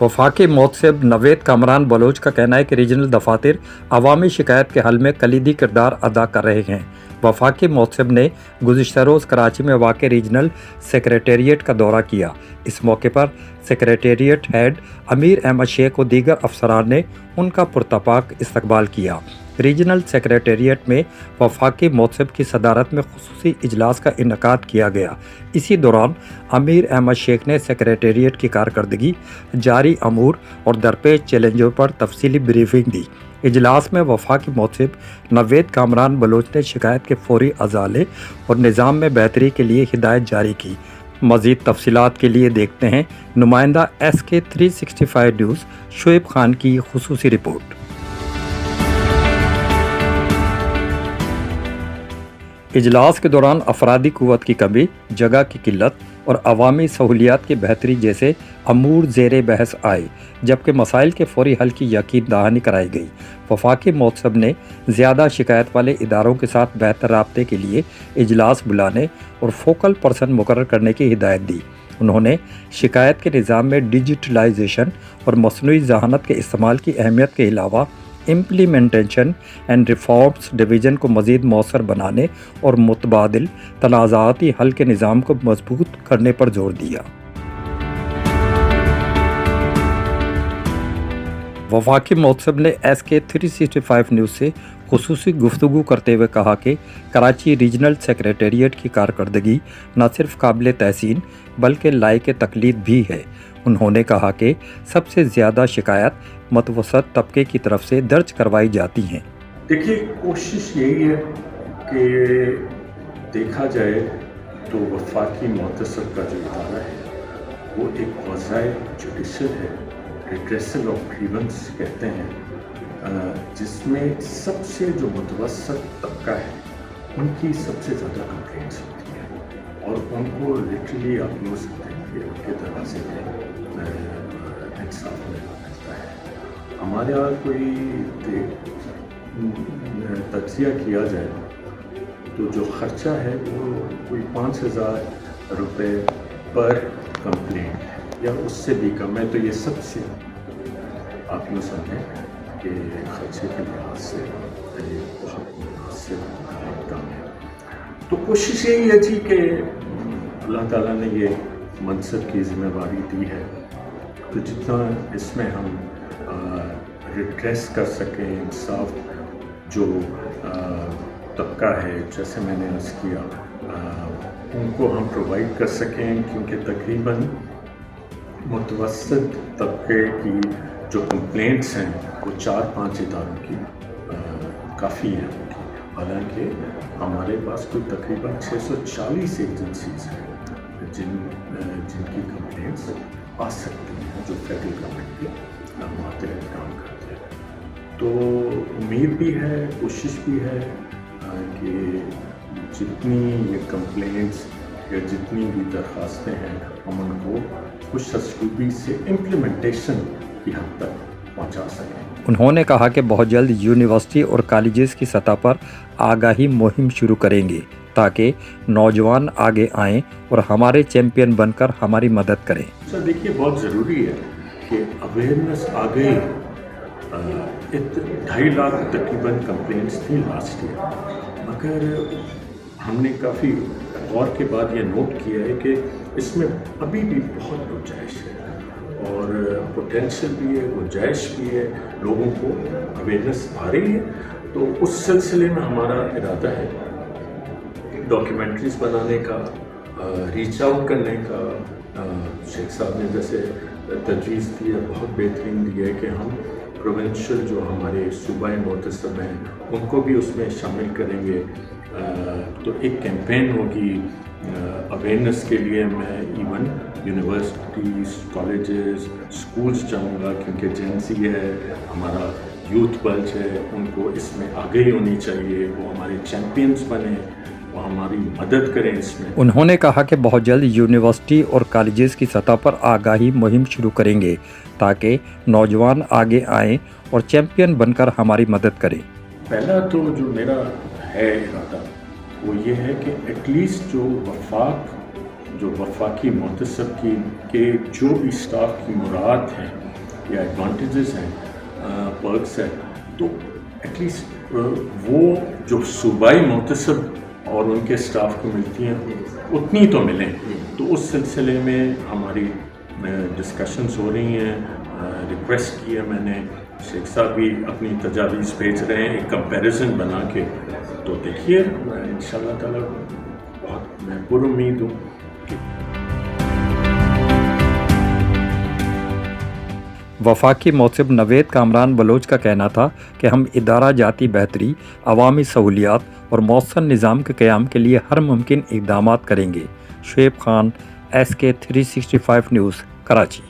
वफाकी मोहतसिब नवेद कामरान बलोच का कहना है कि रीजनल दफातर अवामी शिकायत के हल में कलीदी किरदार अदा कर रहे हैं। वफाकी मोहतसिब ने गुज़िश्ता रोज़ कराची में वाक़ रीजनल सेक्रेटेरिएट का दौरा किया। इस मौके पर सेक्रेटेरिएट हेड अमीर अहमद शेख और दीगर अफसरान ने उनका पुरतपाक इस्तकबाल किया। रीजनल सेक्रेटेरिएट में वफाकी मोहतसिब की सदारत में खुसूसी इजलास का इनकाद किया गया। इसी दौरान अमीर अहमद शेख ने सेक्रेटेरिएट की कारकर्दगी, जारी अमूर और दरपेश चैलेंजों पर तफसीली ब्रीफिंग दी। इजलास में वफाकी मोहतसिब नवेद कामरान बलोच ने शिकायत के फौरी अजाले और निज़ाम में बेहतरी के लिए हिदायत जारी की। मज़ीद तफसीलात के लिए देखते हैं नुमाइंदा SK 365 न्यूज़ शुएब खान की खुसूसी रिपोर्ट। इजलास के दौरान अफरादी कुव्वत की कमी, जगह की किल्लत और अवामी सहूलियात की बेहतरी जैसे अमूर ज़ेरे बहस आए, जबकि मसाइल के फौरी हल की यकीन दहानी कराई गई। वफाकी मोहतसिब ने ज़्यादा शिकायत वाले इदारों के साथ बेहतर राब्ते के लिए इजलास बुलाने और फोकल पर्सन मुकर्रर करने की हिदायत दी। उन्होंने शिकायत के निज़ाम में डिजिटलाइजेशन और मसनूई ज़हानत के इस्तेमाल की अहमियत के अलावा इम्प्लीमेंटेशन एंड रिफॉर्म्स डिवीज़न को मज़ीद मौसर बनाने और मुतबादिल तनाज़ाती हल के निज़ाम को मजबूत करने पर जोर दिया। वफाकी मोहतसिब ने SK 365 न्यूज़ से खुसूसी गुफ्तगू करते हुए कहा कि कराची रीजनल सेक्रेटेरिएट की कारकर्दगी न सिर्फ काबिल तहसीन बल्कि लायक तकलीद भी है। उन्होंने कहा कि सबसे ज़्यादा शिकायत मतवसत तबके की तरफ से दर्ज करवाई जाती हैं। देखिए, कोशिश यही है कि देखा जाए तो वफाकी मोहतसिब का जो इदारा है वो एक वज़ाए जुडिशल है, रिड्रेसल ऑफ ग्रीवेंस कहते हैं, जिसमें सबसे जो मुतवसत तबका है उनकी सबसे ज़्यादा कंप्लेंट्स होती हैं और उनको लिटरली आप यूँ सकते हैं कि उनके दरवाजे में इंसाफ मिलता है। हमारे यहाँ कोई तज्जिया किया जाए तो जो ख़र्चा है वो कोई 5,000 रुपये पर कंप्लेंट है या उससे भी कम है। तो ये सबसे आप यूँ समझें कि ख़र्चे के लिहाज से ये बहुत मुनासिब काम है। तो कोशिश यही है जी कि अल्लाह ताला ने ये मनसब की ज़िम्मेवारी दी है, तो जितना इसमें हम रिड्रेस कर सकें, इंसाफ जो तबका है, जैसे मैंने अर्ज़ किया, उनको हम प्रोवाइड कर सकें, क्योंकि तकरीबन मुतवसत तबके की जो कंप्लेंट्स हैं वो 4-5 इदारों की काफ़ी हैं। हालांकि हमारे पास कोई तकरीबन 640 एजेंसीज हैं जिनकी कंप्लेंट्स आ सकती हैं, जो फेडरल गवर्नमेंट के मातहत काम करते हैं। तो उम्मीद भी है, कोशिश भी है कि जितनी ये कंप्लेंट्स या जितनी भी दरख्वास्तें हैं हम उनको कुछ असलूबी से इम्प्लीमेंटेशन की हद तक पहुंचा सकें। उन्होंने कहा कि बहुत जल्द यूनिवर्सिटी और कॉलेजेस की सतह पर आगाही मुहिम शुरू करेंगे ताकि नौजवान आगे आएं और हमारे चैंपियन बनकर हमारी मदद करें। सर देखिए, बहुत ज़रूरी है कि अवेयरनेस आ गई। 2.5 लाख तकरीबन कंप्लेंट्स थी लास्ट ईयर, मगर हमने काफ़ी गौर के बाद ये नोट किया है कि इसमें अभी भी बहुत गुंजाइश है और पोटेंशियल भी है, गुंजाइश भी है, लोगों को अवेयरनेस आ रही है। तो उस सिलसिले में हमारा इरादा है डॉक्यूमेंट्रीज बनाने का, रीच आउट करने का। शेख साहब ने जैसे तजवीज़ दी है, बहुत बेहतरीन दी है कि हम प्रोविंशियल जो हमारे सूबाई मोहतसिब हैं उनको भी उसमें शामिल करेंगे। तो एक कैंपेन होगी अवेयरनेस के लिए। मैं इवन यूनिवर्सिटीज़, कॉलेजेस, स्कूल्स जाऊंगा, क्योंकि जेंसी है, हमारा यूथ बल्ज है, उनको इसमें आगे होनी चाहिए, वो हमारे चैम्पियंस बने, वो हमारी मदद करें इसमें। उन्होंने कहा कि बहुत जल्द यूनिवर्सिटी और कॉलेजेस की सतह पर आगाही मुहिम शुरू करेंगे ताकि नौजवान आगे आएं और चैंपियन बनकर हमारी मदद करें। पहला तो जो मेरा है इरादा वो ये है कि एटलीस्ट जो वफाकी मोहतसिब की के जो भी स्टाफ की मुराद हैं या एडवांटेजेस हैं, पर्क्स हैं, तो एटलीस्ट वो जो सूबाई मुतसब और उनके स्टाफ को मिलती हैं उतनी तो मिलें। तो उस सिलसिले में हमारी डिस्कशंस हो रही हैं, रिक्वेस्ट की है मैंने, शेख साहब भी अपनी तजावीज़ भेज रहे हैं एक कंपैरिजन बना के। तो देखिए इंशाअल्लाह ताला बहुत मैं पुरुम्मीद हूँ कि वफाकी मौसिब नवेद कामरान बलोच का कहना था कि हम इदारा जाती बेहतरी, अवामी सहूलियात और मौसर निज़ाम के क़याम के लिए हर मुमकिन इक़दामात करेंगे। Shoaib Khan, SK 365 news, Karachi.